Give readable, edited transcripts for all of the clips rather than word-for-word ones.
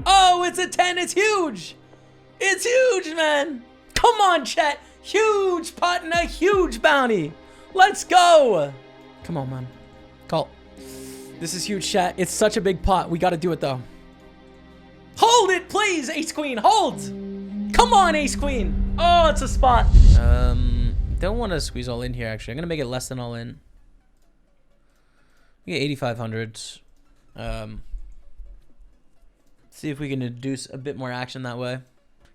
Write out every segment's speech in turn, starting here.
Oh, it's a 10. It's huge. It's huge, man. Come on, chat. Huge pot and a huge bounty. Let's go. Come on, man. Call. This is huge, chat. It's such a big pot. We got to do it, though. Hold it, please, Ace Queen. Hold. Come on, Ace Queen. Oh, it's a spot. Don't want to squeeze all in here, actually. I'm going to make it less than all in. We get 8,500. See if we can induce a bit more action that way.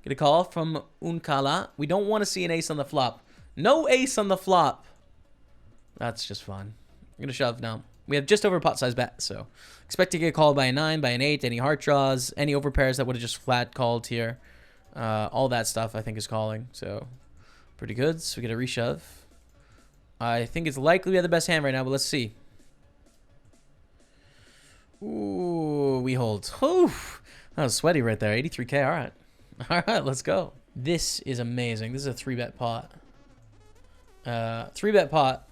Get a call from Unkala. We don't want to see an ace on the flop. No ace on the flop. That's just fine. I'm going to shove now. We have just over pot size bet, so expect to get called by a 9, by an 8, any heart draws, any overpairs that would have just flat called here. All that stuff I think is calling, so pretty good. So we get a reshove. I think it's likely we have the best hand right now, but let's see. Ooh, we hold. Oof. That was sweaty right there. 83K, all right. All right, let's go. This is amazing. This is a 3-bet pot. 3-bet pot.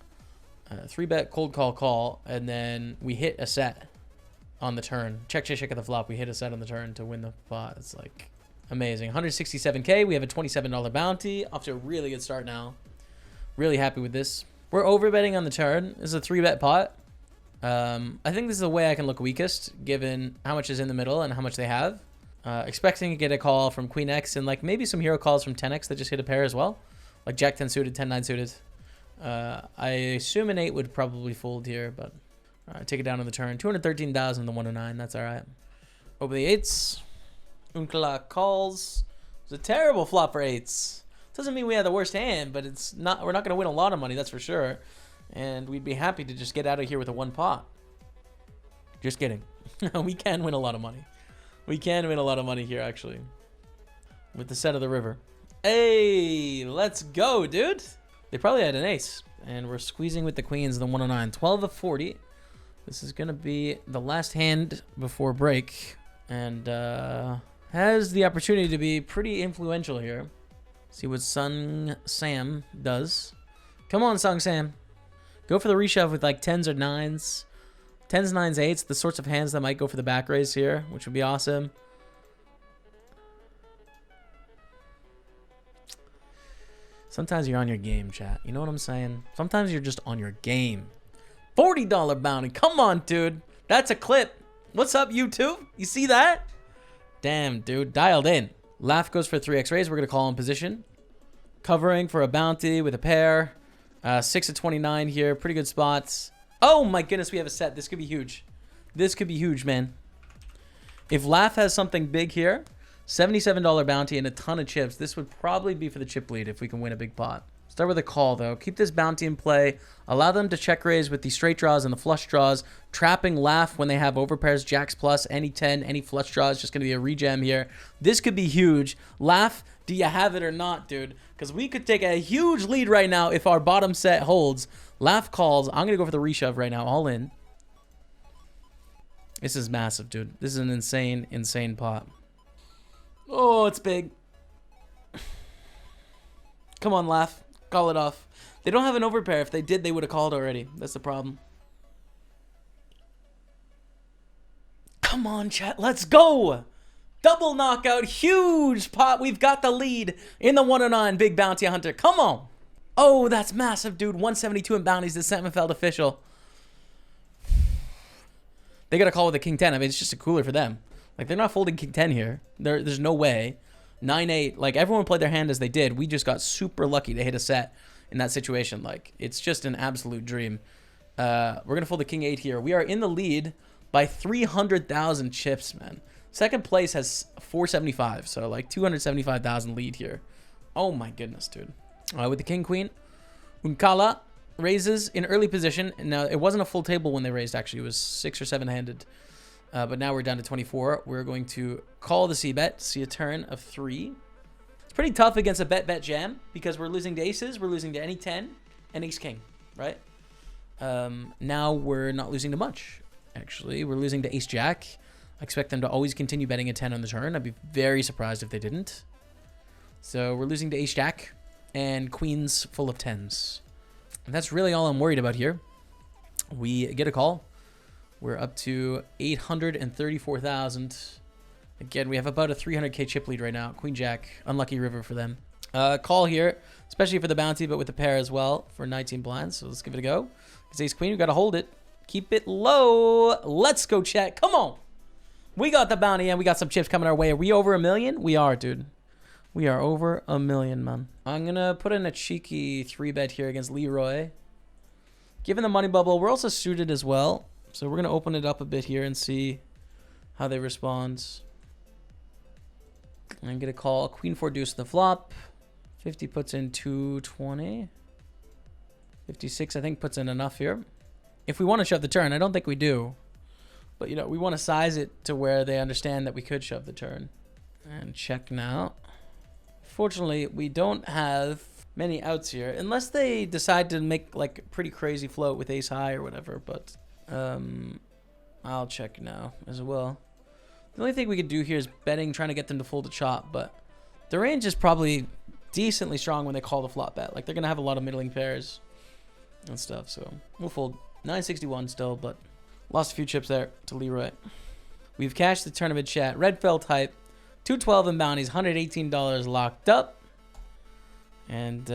3-bet cold call, and then we hit a set on the turn. Check at the flop. We hit a set on the turn to win the pot. It's like amazing. 167K. We have a $27 bounty. Off to a really good start now. Really happy with this. We're overbetting on the turn. This is a 3-bet pot. I think this is the way I can look weakest, given how much is in the middle and how much they have. Expecting to get a call from Queen X and like maybe some hero calls from 10X that just hit a pair as well. Like Jack 10 suited, 10 9 suited. I assume an 8 would probably fold here, but take it down on the turn. 213,000 to 109. That's all right. Open the 8s. Unkala calls. It's a terrible flop for 8s. Doesn't mean we have the worst hand, but it's not. We're not going to win a lot of money, that's for sure. And we'd be happy to just get out of here with a 1 pot. Just kidding. We can win a lot of money. We can win a lot of money here, actually. With the set of the river. Hey, let's go, dude. They probably had an ace. And we're squeezing with the queens, the 109. 12 of 40. This is going to be the last hand before break. And has the opportunity to be pretty influential here. See what Sung Sam does. Come on, Sung Sam. Go for the reshove with like 10s or 9s. 10s, 9s, 8s. The sorts of hands that might go for the back raise here, which would be awesome. Sometimes you're on your game, chat. You know what I'm saying? Sometimes you're just on your game. $40 bounty. Come on, dude. That's a clip. What's up, YouTube? You see that? Damn, dude. Dialed in. Laugh goes for 3x raise. We're going to call in position. Covering for a bounty with a pair. 6 of 29 here. Pretty good spots. Oh, my goodness. We have a set. This could be huge. This could be huge, man. If Laugh has something big here, $77 bounty and a ton of chips, this would probably be for the chip lead if we can win a big pot. Start with a call, though. Keep this bounty in play. Allow them to check raise with the straight draws and the flush draws. Trapping Laugh when they have overpairs, jacks plus, any 10, any flush draws. Just going to be a regem here. This could be huge. Laugh, do you have it or not, dude? Because we could take a huge lead right now if our bottom set holds. Laugh calls. I'm going to go for the reshove right now. All in. This is massive, dude. This is an insane, insane pot. Oh, it's big. Come on, Laugh. Call it off. They don't have an overpair. If they did, they would have called already. That's the problem. Come on, chat. Let's go. Double knockout. Huge pot. We've got the lead in the 109 Big Bounty Hunter. Come on. Oh, that's massive, dude. 172 in bounties. The Sentmenfeld official. They got a call with a King 10. I mean, it's just a cooler for them. Like, they're not folding King 10 here. There's no way. 9-8. Like, everyone played their hand as they did. We just got super lucky to hit a set in that situation. Like, it's just an absolute dream. We're going to fold the King 8 here. We are in the lead by 300,000 chips, man. Second place has 475. So, like, 275,000 lead here. Oh, my goodness, dude. With the King Queen. Unkala raises in early position. Now, it wasn't a full table when they raised, actually. It was 6 or 7-handed. But now we're down to 24. We're going to call the C-bet, see a turn of 3. It's pretty tough against a bet jam because we're losing to aces. We're losing to any 10 and ace-king, right? Now we're not losing to much, actually. We're losing to ace-jack. I expect them to always continue betting a 10 on the turn. I'd be very surprised if they didn't. So we're losing to ace-jack and queens full of 10s. And that's really all I'm worried about here. We get a call. We're up to 834,000 Again, we have about a 300k chip lead right now. Queen Jack, unlucky river for them. Call here, especially for the bounty, but with the pair as well for 19 blinds. So let's give it a go. Because ace queen, we got to hold it. Keep it low. Let's go, chat. Come on. We got the bounty and we got some chips coming our way. Are we over 1 million? We are, dude. We are over 1 million, man. I'm going to put in a cheeky 3-bet here against Leroy. Given the money bubble, we're also suited as well. So we're going to open it up a bit here and see how they respond. I'm going to call Queen 4 deuce the flop. 50 puts in 220. 56, I think, puts in enough here. If we want to shove the turn, I don't think we do. But, you know, we want to size it to where they understand that we could shove the turn. And check now. Fortunately, we don't have many outs here. Unless they decide to make, like, a pretty crazy float with ace high or whatever. But I'll check now as well. The only thing we could do here is betting, trying to get them to fold a chop. But the range is probably decently strong when they call the flop bet. Like, they're going to have a lot of middling pairs and stuff. So we'll fold 961 still, but lost a few chips there to Leroy. We've cashed the tournament chat. Red fell type. 212 in bounties. $118 locked up. And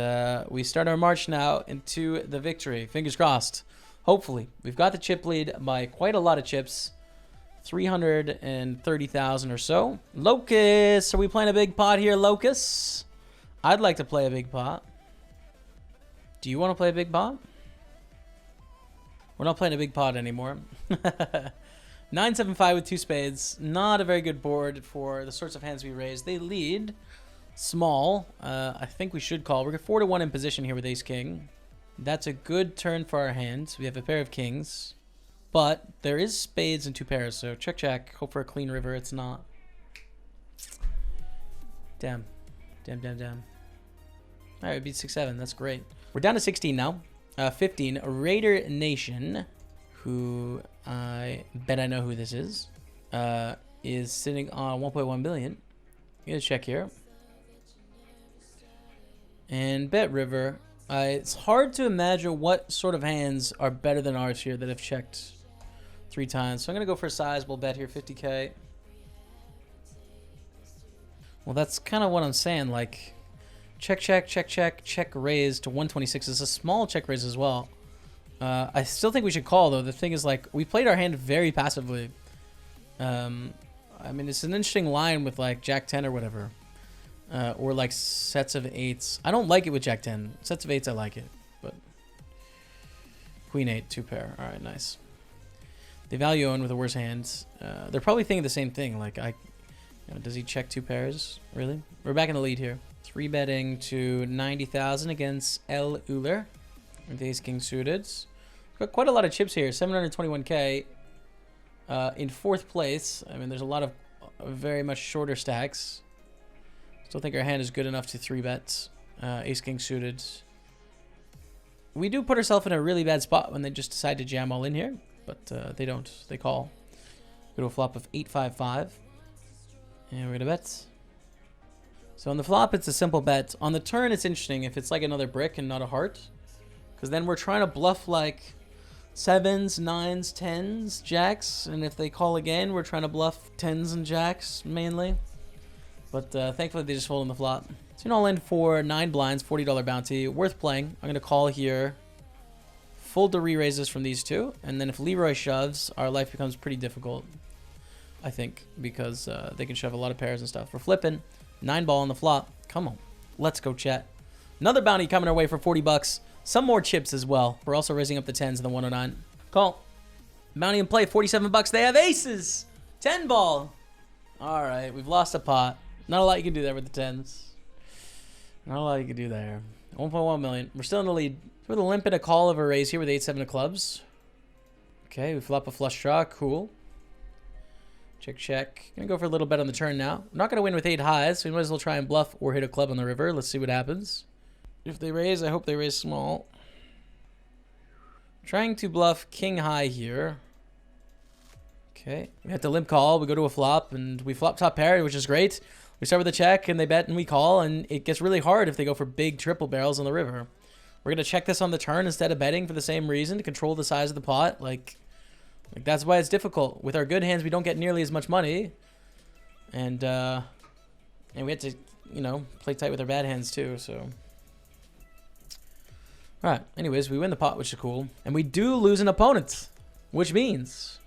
we start our march now into the victory. Fingers crossed. Hopefully. We've got the chip lead by quite a lot of chips. 330,000 or so. Locus. Are we playing a big pot here, Locus? I'd like to play a big pot. Do you want to play a big pot? We're not playing a big pot anymore. 975 with 2 spades. Not a very good board for the sorts of hands we raise. They lead small. I think we should call. We're 4-1 in position here with ace king. That's a good turn for our hands. We have a pair of kings. But there is spades and 2 pairs. So check, check. Hope for a clean river. It's not. Damn. Damn, damn, damn. All right, we beat 6-7. That's great. We're down to 16 now. 15, Raider Nation, who I bet I know who this is sitting on 1.1 billion. Get a check here. And bet river. It's hard to imagine what sort of hands are better than ours here that have checked 3 times. So I'm going to go for a sizable bet here, 50k. Well, that's kind of what I'm saying. Like, check, check, check, check, check raise to 126. It's a small check raise as well. I still think we should call, though. The thing is, like, we played our hand very passively. I mean, it's an interesting line with, like, Jack 10 or whatever. Or, like, sets of 8s. I don't like it with Jack 10. Sets of 8s, I like it. But Queen 8, 2 pair. All right, nice. They value Owen with the worst hands. They're probably thinking the same thing. Like, does he check 2 pairs? Really? We're back in the lead here. 3-betting to 90,000 against L. Euler with ace king suited. Got quite a lot of chips here. 721k in 4th place. I mean, there's a lot of very much shorter stacks. Still think our hand is good enough to 3-bet ace king suited. We do put ourselves in a really bad spot when they just decide to jam all in here, but they don't. They call. Go to a flop of 8-5-5. And we're going to bet. So on the flop, it's a simple bet. On the turn, it's interesting if it's like another brick and not a heart. Because then we're trying to bluff like 7s, 9s, 10s, jacks. And if they call again, we're trying to bluff 10s and jacks mainly. But thankfully, they just fold on the flop. So an all in for 9 blinds, $40 bounty. Worth playing. I'm going to call here. Fold the re-raises from these 2. And then if Leroy shoves, our life becomes pretty difficult. I think, because they can shove a lot of pairs and stuff. We're flipping. 9 ball on the flop. Come on. Let's go, chat. Another bounty coming our way for 40 bucks. Some more chips as well. We're also raising up the 10s and the 109. Call. Bounty in play, 47 bucks. They have aces. 10 ball. All right, we've lost a pot. Not a lot you can do there with the 10s. Not a lot you can do there. 1.1 million. We're still in the lead. With a limp and a call of a raise here with 8-7 of clubs. Okay, we flop a flush draw. Cool. Check, check. Gonna go for a little bet on the turn now. I'm not gonna win with 8 highs, so we might as well try and bluff or hit a club on the river. Let's see what happens. If they raise, I hope they raise small. Trying to bluff king high here. Okay, we have to limp call. We go to a flop, and we flop top pair, which is great. We start with a check, and they bet, and we call, and it gets really hard if they go for big triple barrels on the river. We're gonna check this on the turn instead of betting for the same reason, to control the size of the pot. Like that's why it's difficult. With our good hands, we don't get nearly as much money. And we had to, you know, play tight with our bad hands too, so. All right, anyways, we win the pot, which is cool. And we do lose an opponent, which means...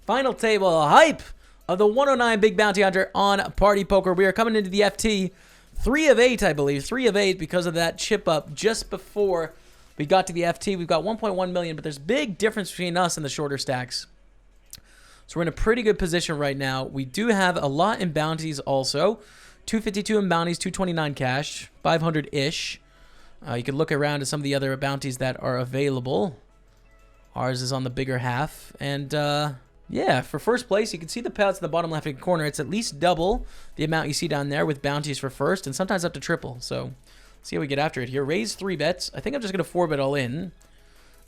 Final table hype of the 109 Big Bounty Hunter on Party Poker. We are coming into the FT 3 of 8, I believe. 3 of 8 because of that chip up just before we got to the FT. We've got 1.1 million, but there's big difference between us and the shorter stacks. So we're in a pretty good position right now. We do have a lot in bounties also. 252 in bounties, 229 cash, 500-ish. You can look around at some of the other bounties that are available. Ours is on the bigger half. And, yeah, for first place, you can see the payouts in the bottom left-hand corner. It's at least double the amount you see down there with bounties for first, and sometimes up to triple. So, let's see how we get after it here. Raise 3 bets. I think I'm just going to 4-bet all in.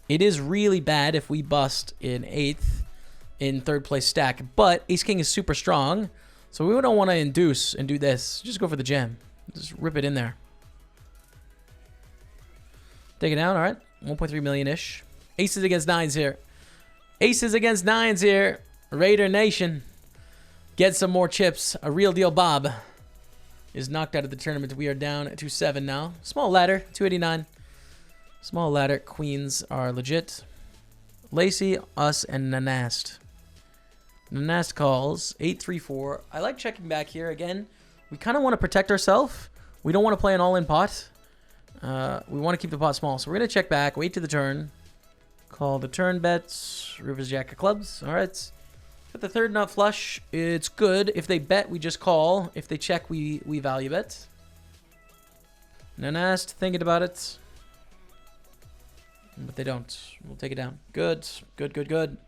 It is really bad if we bust in 8th in 3rd place stack, but Ace-King is super strong, so we don't want to induce and do this. Just go for the jam. Just rip it in there. Take it down, all right. 1.3 million-ish. Aces against 9s here. Aces against 9s here. Raider Nation. Get some more chips. A real deal Bob is knocked out of the tournament. We are down to 7 now. Small ladder, 289. Small ladder. Queens are legit. Lacey, us, and Nanast. Nanast calls. 8-3-4. I like checking back here. Again, we kind of want to protect ourselves. We don't want to play an all-in pot. We want to keep the pot small. So we're going to check back. Wait to the turn. Call the turn bets. Rivers, Jack of clubs. All right. Got the 3rd nut flush. It's good. If they bet, we just call. If they check, we value bet. Nanast, thinking about it. But they don't. We'll take it down. Good. Good, good, good.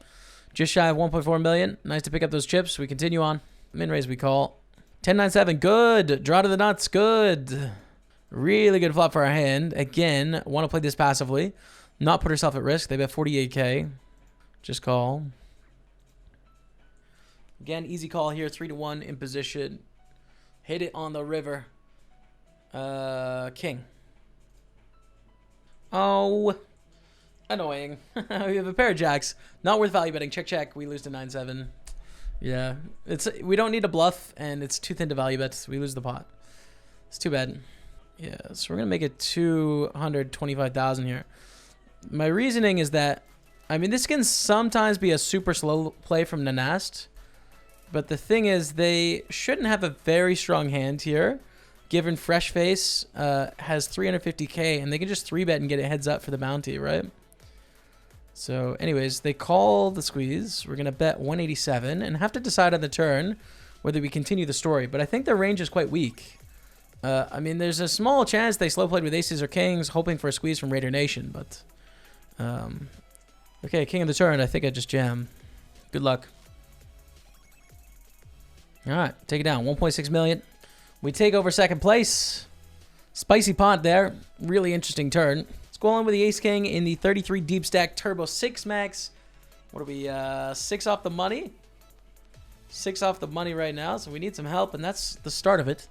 Just shy of 1.4 million. Nice to pick up those chips. We continue on. Min raise we call. 10-9-7. Good. Draw to the nuts. Good. Really good flop for our hand. Again, want to play this passively. Not put herself at risk. They bet 48K. Just call. Again, easy call here. 3-1 in position. Hit it on the river. King. Oh. Annoying. We have a pair of jacks. Not worth value betting. Check, check. We lose to 9-7. Yeah. We don't need a bluff, and it's too thin to value bet. We lose the pot. It's too bad. Yeah, so we're going to make it 225,000 here. My reasoning is that, I mean, this can sometimes be a super slow play from Nanast, but the thing is they shouldn't have a very strong hand here, given Fresh Face has 350K, and they can just 3-bet and get a heads up for the bounty, right? So, anyways, they call the squeeze. We're going to bet 187 and have to decide on the turn whether we continue the story, but I think their range is quite weak. I mean, there's a small chance they slow played with aces or kings, hoping for a squeeze from Raider Nation, but... okay, king of the turn. I think I just jam. Good luck. All right, take it down. 1.6 million. We take over 2nd place. Spicy pot there. Really interesting turn. Let's go on with the ace king in the 33 deep stack turbo 6 max. What are we? 6 off the money. 6 off the money right now. So we need some help, and that's the start of it.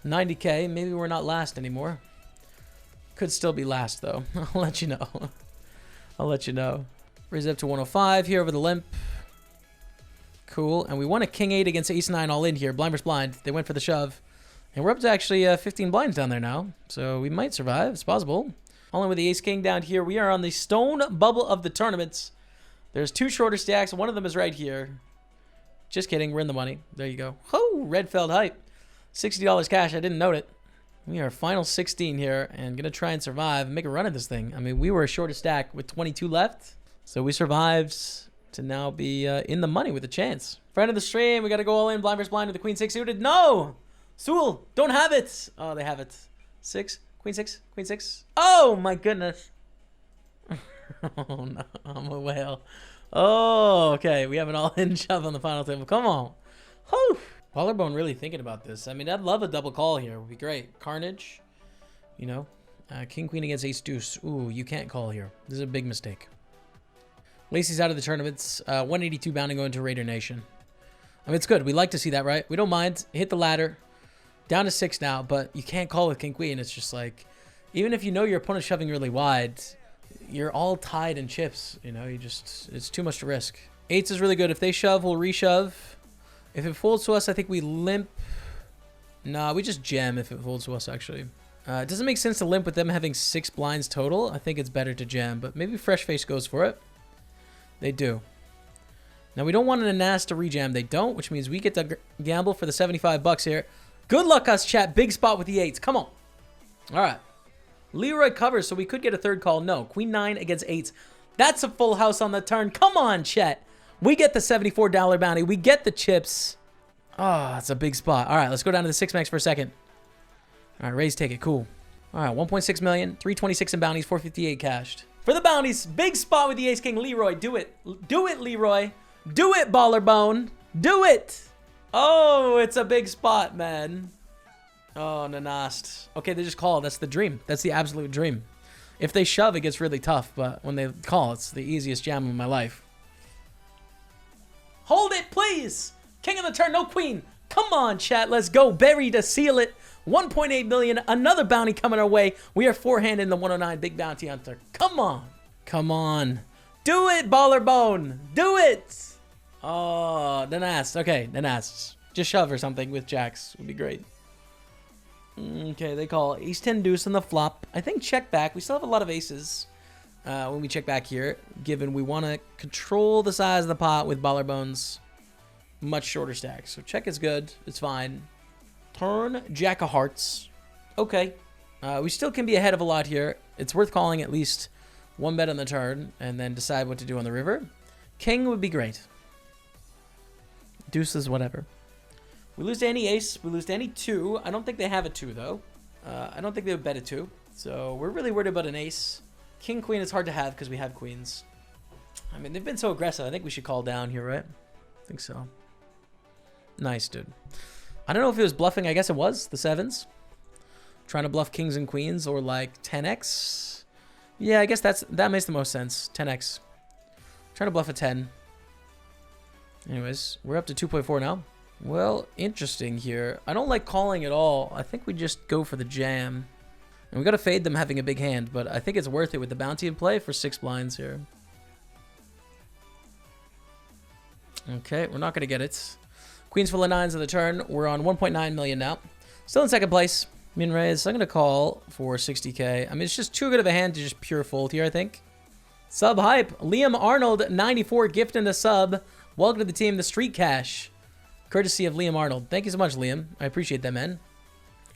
90K. Maybe we're not last anymore. Could still be last though. I'll let you know. I'll let you know. Raise it up to 105 here over the limp. Cool. And we won a king 8 against ace 9 all in here. Blind versus blind. They went for the shove. And we're up to actually 15 blinds down there now. So we might survive. It's possible. All in with the ace king down here. We are on the stone bubble of the tournaments. There's 2 shorter stacks. One of them is right here. Just kidding. We're in the money. There you go. Oh, Redfeld hype. $60 cash. I didn't note it. We are final 16 here and going to try and survive and make a run at this thing. I mean, we were a shorter stack with 22 left. So we survived to now be in the money with a chance. Friend of the stream, we got to go all in. Blind versus blind with the queen 6 suited. No! Sewell, don't have it. Oh, they have it. 6, queen 6, queen 6. Oh, my goodness. Oh, no. I'm a whale. Oh, okay. We have an all-in shove on the final table. Come on. Whew. Collarbone really thinking about this. I mean, I'd love a double call here. It would be great. Carnage, you know. King, queen against ace, deuce. Ooh, you can't call here. This is a big mistake. Lacey's out of the tournaments. 182 bounding going to Raider Nation. I mean, it's good. We like to see that, right? We don't mind. Hit the ladder. Down to 6 now, but you can't call with king, queen. It's just like, even if you know your opponent's shoving really wide, you're all tied in chips. You know, it's too much to risk. Eights is really good. If they shove, we'll reshove. If it folds to us, I think we limp. Nah, we just jam if it folds to us, actually. It doesn't make sense to limp with them having 6 blinds total. I think it's better to jam, but maybe Fresh Face goes for it. They do. Now, we don't want an ass to rejam. They don't, which means we get to gamble for the 75 bucks here. Good luck, us, chat. Big spot with the 8s. Come on. All right. Leroy covers, so we could get a third call. No. Queen 9 against 8s. That's a full house on the turn. Come on, chat. We get the $74 bounty. We get the chips. Oh, that's a big spot. All right, let's go down to the 6 max for a second. All right, raise ticket. Cool. All right, 1.6 million, 326 in bounties, 458 cashed. For the bounties, big spot with the Ace King. Leroy, do it. Do it, Leroy. Do it, Baller Bone. Do it. Oh, it's a big spot, man. Oh, Nanast. Okay, they just call. That's the dream. That's the absolute dream. If they shove, it gets really tough, but when they call, it's the easiest jam of my life. Hold it, please. King of the turn, no queen. Come on, chat. Let's go. Berry to seal it. 1.8 million. Another bounty coming our way. We are forehand in the 109 big bounty hunter. Come on. Come on. Do it, Baller Bone. Do it. Oh, Nanast. Okay, Nanast. Just shove or something with jacks would be great. Okay, they call ace 10 deuce on the flop. I think check back. We still have a lot of aces when we check back here, given we want to control the size of the pot with Baller Bones. Much shorter stacks. So check is good. It's fine. Turn jack of hearts. Okay. We still can be ahead of a lot here. It's worth calling at least one bet on the turn and then decide what to do on the river. King would be great. Deuces, whatever. We lose to any ace. We lose to any 2. I don't think they have a 2, though. I don't think they would bet a 2. So we're really worried about an ace. King, queen is hard to have because we have queens. I mean, they've been so aggressive. I think we should call down here, right? I think so. Nice, dude. I don't know if it was bluffing. I guess it was. The 7s. Trying to bluff kings and queens or like 10x. Yeah, I guess that makes the most sense. 10x. Trying to bluff a 10. Anyways, we're up to 2.4 now. Well, interesting here. I don't like calling at all. I think we just go for the jam. And we got to fade them having a big hand, but I think it's worth it with the bounty in play for 6 blinds here. Okay, we're not going to get it. Queens full of 9s on the turn. We're on 1.9 million now. Still in second place. Min raise. I'm going to call for 60k. I mean, it's just too good of a hand to just pure fold here, I think. Sub hype. Liam Arnold, 94, gifting the sub. Welcome to the team, the Street Cash. Courtesy of Liam Arnold. Thank you so much, Liam. I appreciate that, man.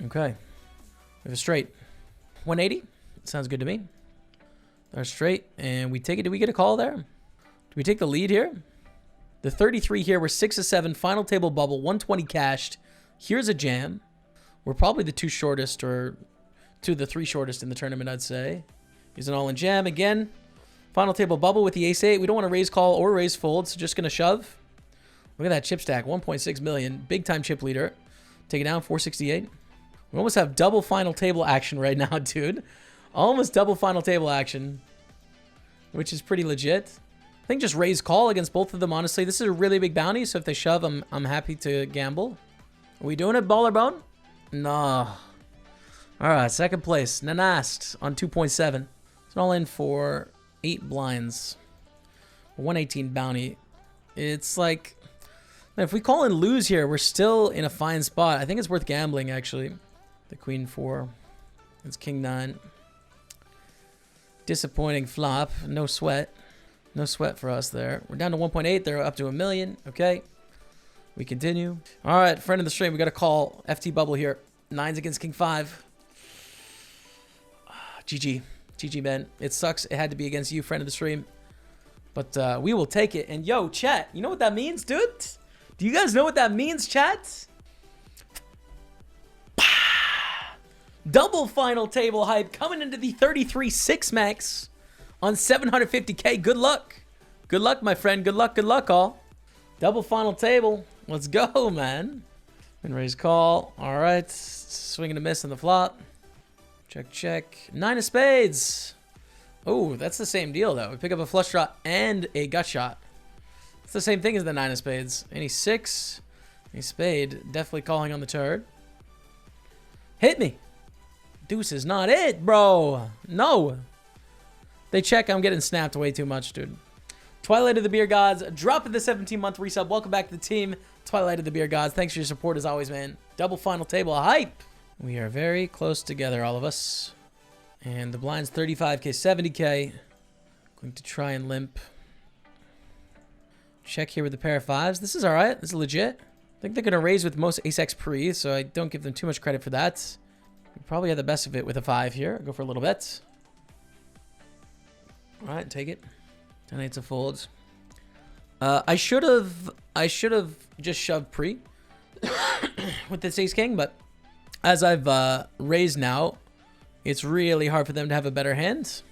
Okay. We have a straight. 180. Sounds good to me. Our straight. And we take it. Do we get a call there? Do we take the lead here? The 33 here. We're 6 of 7. Final table bubble. 120 cashed. Here's a jam. We're probably the 2 shortest or 2 of the 3 shortest in the tournament, I'd say. Here's an all-in jam again. Final table bubble with the ace-8. We don't want to raise call or raise fold, so just going to shove. Look at that chip stack, 1.6 million. Big time chip leader. Take it down, 468. We almost have double final table action right now, dude. Almost double final table action, which is pretty legit. I think just raise call against both of them, honestly. This is a really big bounty, so if they shove, I'm happy to gamble. Are we doing it, Baller Bone? No. All right, second place. Nanast on 2.7. It's all in for 8 blinds. 118 bounty. It's like, man, if we call and lose here, we're still in a fine spot. I think it's worth gambling, actually. The queen 4. It's king 9. Disappointing flop. No sweat. No sweat for us there. We're down to 1.8. They're up to 1 million. Okay. We continue. All right, friend of the stream. We got a call. FT bubble here. 9s against king 5. GG. GG, man. It sucks. It had to be against you, friend of the stream. But we will take it. And yo, chat, you know what that means, dude? Do you guys know what that means, chat? Double final table hype coming into the 33 6 max on 750k. Good luck. Good luck, my friend. Good luck, all. Double final table. Let's go, man. And raise call. All right. Swing and a miss on the flop. Check, check. 9 of spades. Oh, that's the same deal, though. We pick up a flush draw and a gut shot. It's the same thing as the 9 of spades. Any 6. Any spade. Definitely calling on the turn. Hit me. Deuce is not it, bro. No. They check. I'm getting snapped way too much, dude. Twilight of the Beer Gods, dropping the 17-month resub. Welcome back to the team, Twilight of the Beer Gods. Thanks for your support as always, man. Double final table hype. We are very close together, all of us. And the blind's 35K, 70K. Going to try and limp. Check here with the pair of fives. This is all right. This is legit. I think they're going to raise with most ace-x pre, so I don't give them too much credit for that. We probably had the best of it with a 5 here. Go for a little bet. All right, take it. 10-8's a fold. I should have just shoved pre with this ace-king, but as I've raised now, it's really hard for them to have a better hand.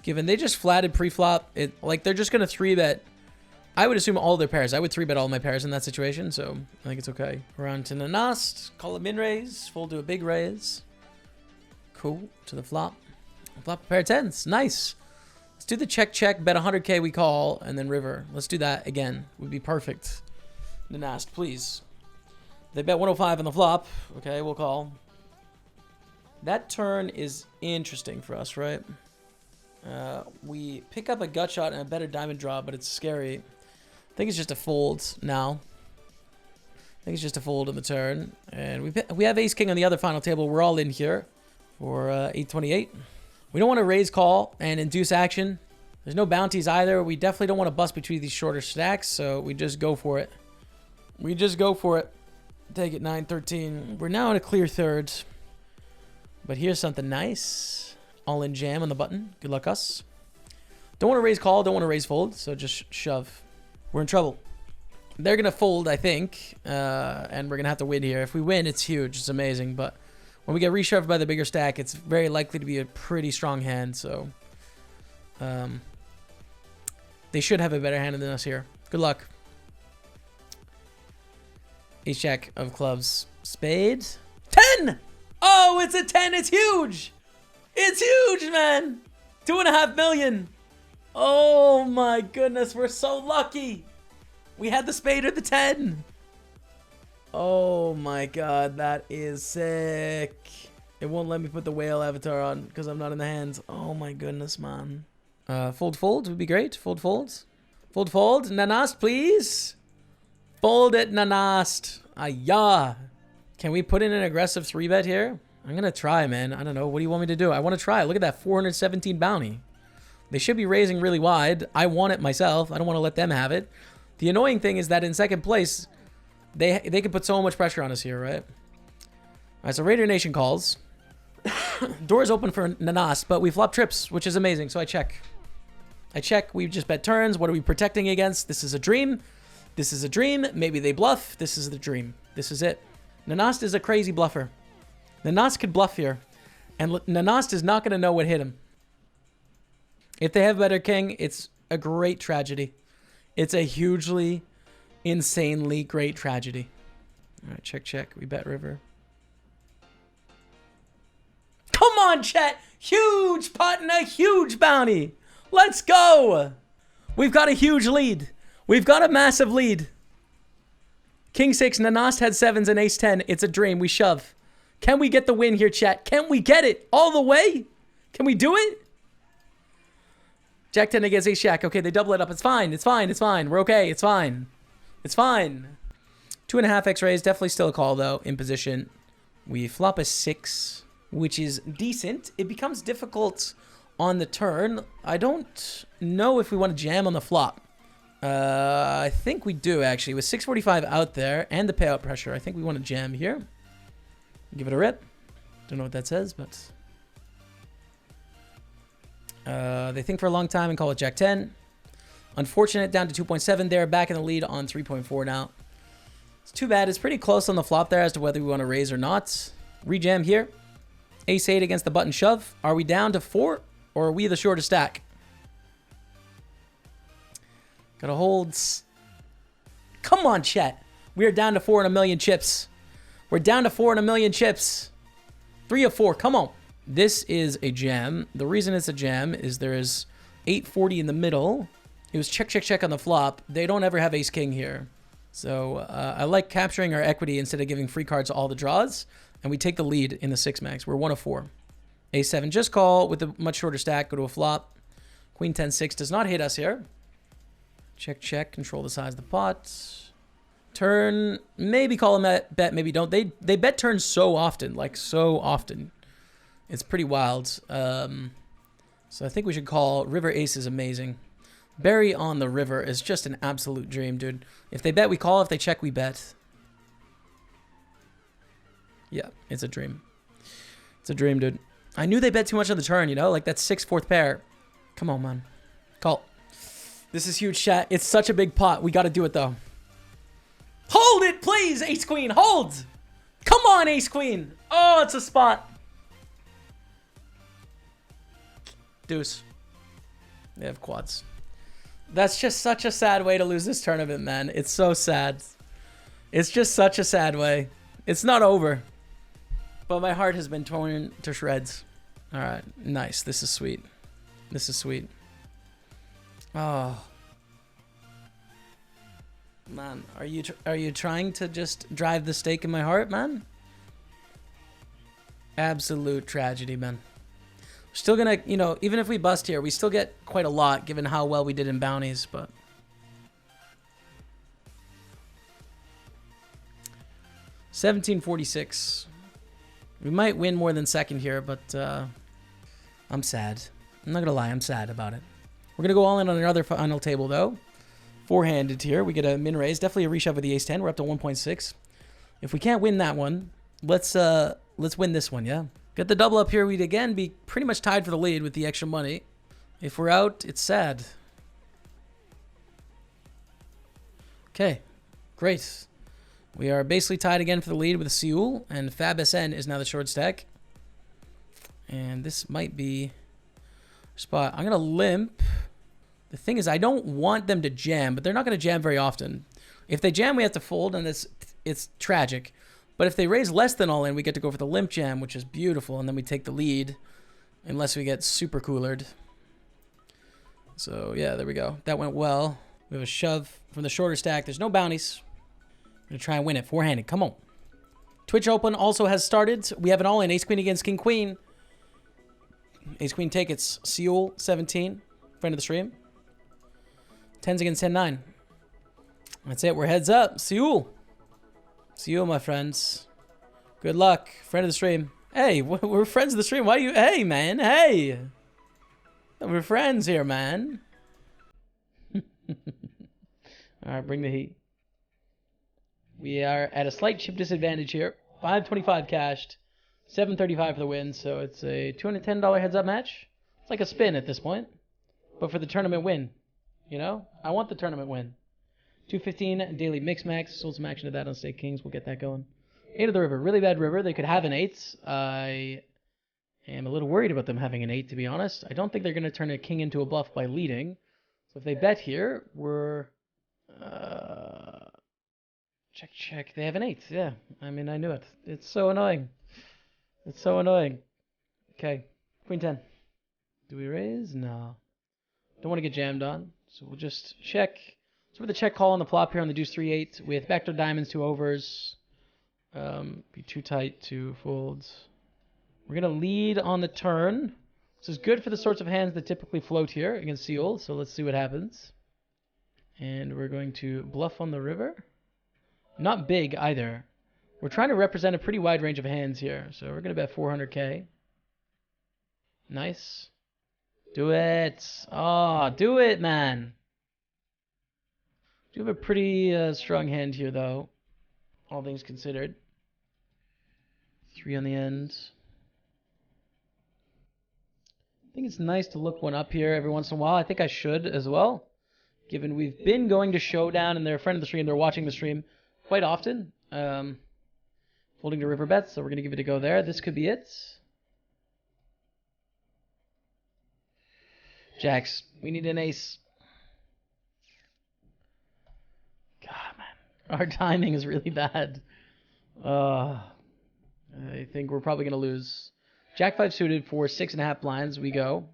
Given they just flatted pre-flop, like they're just going to 3-bet. I would assume all their pairs. I would 3-bet all my pairs in that situation, so I think it's okay. Around to Nanost, call a min raise, fold to a big raise. Cool, to the flop. Flop a pair of 10s, nice. Let's do the check, bet 100K we call, and then river. Let's do that again, would be perfect. Nanost, please. They bet 105 on the flop. Okay, we'll call. That turn is interesting for us, right? We pick up a gut shot and a better diamond draw, but it's scary. I think it's just a fold now. I think it's just a fold on the turn. And we have ace-king on the other final table. We're all in here for 828. We don't want to raise call and induce action. There's no bounties either. We definitely don't want to bust between these shorter stacks, so we just go for it. We just go for it. Take it 9-13. We're now in a clear third. But here's something nice. All in jam on the button. Good luck us. Don't want to raise call, don't want to raise fold, so just shove. We're in trouble. They're going to fold, I think, and we're going to have to win here. If we win, it's huge. It's amazing, but when we get reshoved by the bigger stack, it's very likely to be a pretty strong hand, so they should have a better hand than us here. Good luck. Ace jack of clubs. Spade. 10! Oh, it's a 10. It's huge. It's huge, man. 2.5 million. Oh my goodness. We're so lucky. We had the spade or the 10. Oh my god. That is sick. It won't let me put the whale avatar on because I'm not in the hands. Oh my goodness, man. Fold would be great. Fold. Fold. Nanost, please. Fold it, Nanost. Ayah. Can we put in an aggressive 3-bet here? I'm going to try, man. I don't know. What do you want me to do? I want to try. Look at that 417 bounty. They should be raising really wide. I want it myself. I don't want to let them have it. The annoying thing is that in second place, they can put so much pressure on us here, right? All right, so Raider Nation calls. Doors open for Nanost, but we flop trips, which is amazing. So I check. We just bet turns. What are we protecting against? This is a dream. This is a dream. Maybe they bluff. This is the dream. This is it. Nanost is a crazy bluffer. Nanost could bluff here. And Nanost is not going to know what hit him. If they have better king, it's a great tragedy. It's a hugely, insanely great tragedy. All right, check. We bet river. Come on, chat. Huge pot and a huge bounty. Let's go. We've got a huge lead. We've got a massive lead. King 6, Nanost had 7s and ace 10. It's a dream. We shove. Can we get the win here, chat? Can we get it all the way? Can we do it? Jack 10 against ace jack. Okay, they double it up. It's fine. We're okay. It's fine. 2.5x raise. Definitely still a call, though, in position. We flop a 6, which is decent. It becomes difficult on the turn. I don't know if we want to jam on the flop. I think we do, actually. With 645 out there and the payout pressure, I think we want to jam here. Give it a rip. Don't know what that says, but they think for a long time and call it Jack 10. Unfortunate, down to 2.7 there. Back in the lead on 3.4 now. It's too bad. It's pretty close on the flop there as to whether we want to raise or not. Rejam here. Ace 8 against the button shove. Are we down to 4 or are we the shortest stack? Gotta hold. Come on, chat. We are down to 4 in a million chips. We're down to 4 in a million chips. 3 of 4. Come on. This is a jam. The reason it's a jam is there is 840 in the middle. It was check on the flop. They don't ever have ace king here. So I like capturing our equity instead of giving free cards to all the draws. And we take the lead in the 6 max. We're 1 of 4. A7 just call with a much shorter stack. Go to a flop. Queen 10-6 does not hit us here. Check, check. Control the size of the pot. Turn. Maybe call them at bet. Maybe don't. They bet turn so often. Like, so often. It's pretty wild. So I think we should call. River ace is amazing. Barry on the river is just an absolute dream, dude. If they bet, we call. If they check, we bet. Yeah, it's a dream. It's a dream, dude. I knew they bet too much on the turn, you know? Like that 6-4 pair. Come on, man. Call. This is huge, chat. It's such a big pot. We got to do it, though. Hold it, please, ace-queen. Hold. Come on, ace-queen. Oh, it's a spot. Deuce. They have quads. That's just such a sad way to lose this tournament, man. It's so sad. It's just such a sad way. It's not over. But my heart has been torn to shreds. All right. Nice. This is sweet. This is sweet. Oh. Man, are you trying to just drive the stake in my heart, man? Absolute tragedy, man. We're still gonna, you know, even if we bust here, we still get quite a lot given how well we did in bounties, but 1746. We might win more than second here, but I'm sad. I'm not gonna lie, I'm sad about it. We're gonna go all in on another final table though. Four-handed here. We get a min raise. Definitely a reshove with the ace-10. We're up to 1.6. If we can't win that one, let's win this one, yeah? Get the double up here. We'd again be pretty much tied for the lead with the extra money. If we're out, it's sad. Okay, great. We are basically tied again for the lead with Seoul, and Fab SN is now the short stack. And this might be spot. I'm gonna limp. The thing is, I don't want them to jam, but they're not going to jam very often. If they jam, we have to fold, and it's tragic. But if they raise less than all in, we get to go for the limp jam, which is beautiful, and then we take the lead, unless we get super coolered. So, yeah, there we go. That went well. We have a shove from the shorter stack. There's no bounties. I'm going to try and win it. Four-handed. Come on. Twitch Open also has started. We have an all-in. Ace-Queen against King-Queen. Ace-Queen take it's Seoul, 17. Friend of the stream. 10s against 10-9. That's it. We're heads up. Seoul. Seoul, my friends. Good luck. Friend of the stream. Hey, we're friends of the stream. Why do you... Hey, man. Hey. We're friends here, man. All right, bring the heat. We are at a slight chip disadvantage here. 525 cashed. 735 for the win. So it's a $210 heads up match. It's like a spin at this point. But for the tournament win. You know, I want the tournament win. 215 daily mix max. Sold some action to that on Stake Kings. We'll get that going. 8 of the river. Really bad river. They could have an 8. I am a little worried about them having an 8, to be honest. I don't think they're going to turn a king into a bluff by leading. So if they bet here, we're... check, check. They have an 8. Yeah. I mean, I knew it. It's so annoying. It's so annoying. Okay. Queen 10. Do we raise? No. Don't want to get jammed on. So we'll just check. So with the check call on the flop here on the deuce 3-8 with backdoor diamonds, 2 overs. Be too tight to folds. We're going to lead on the turn. This is good for the sorts of hands that typically float here against Seoul. So let's see what happens. And we're going to bluff on the river. Not big either. We're trying to represent a pretty wide range of hands here. So we're going to bet 400k. Nice. Do it. Oh, do it, man. Do have a pretty strong hand here, though. All things considered. 3 on the end. I think it's nice to look one up here every once in a while. I think I should as well. Given we've been going to Showdown and they're a friend of the stream. They're watching the stream quite often. Folding to river bets, so we're going to give it a go there. This could be it. Jacks, we need an ace. God, man. Our timing is really bad. I think we're probably going to lose. Jack 5 suited for 6.5 blinds. We go.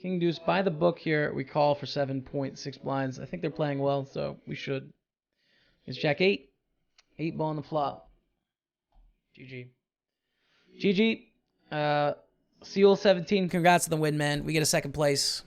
King deuce by the book here. We call for 7.6 blinds. I think they're playing well, so we should. It's Jack 8. 8 ball on the flop. GG. GG. Seal 17. Congrats on the win, man. We get a second place.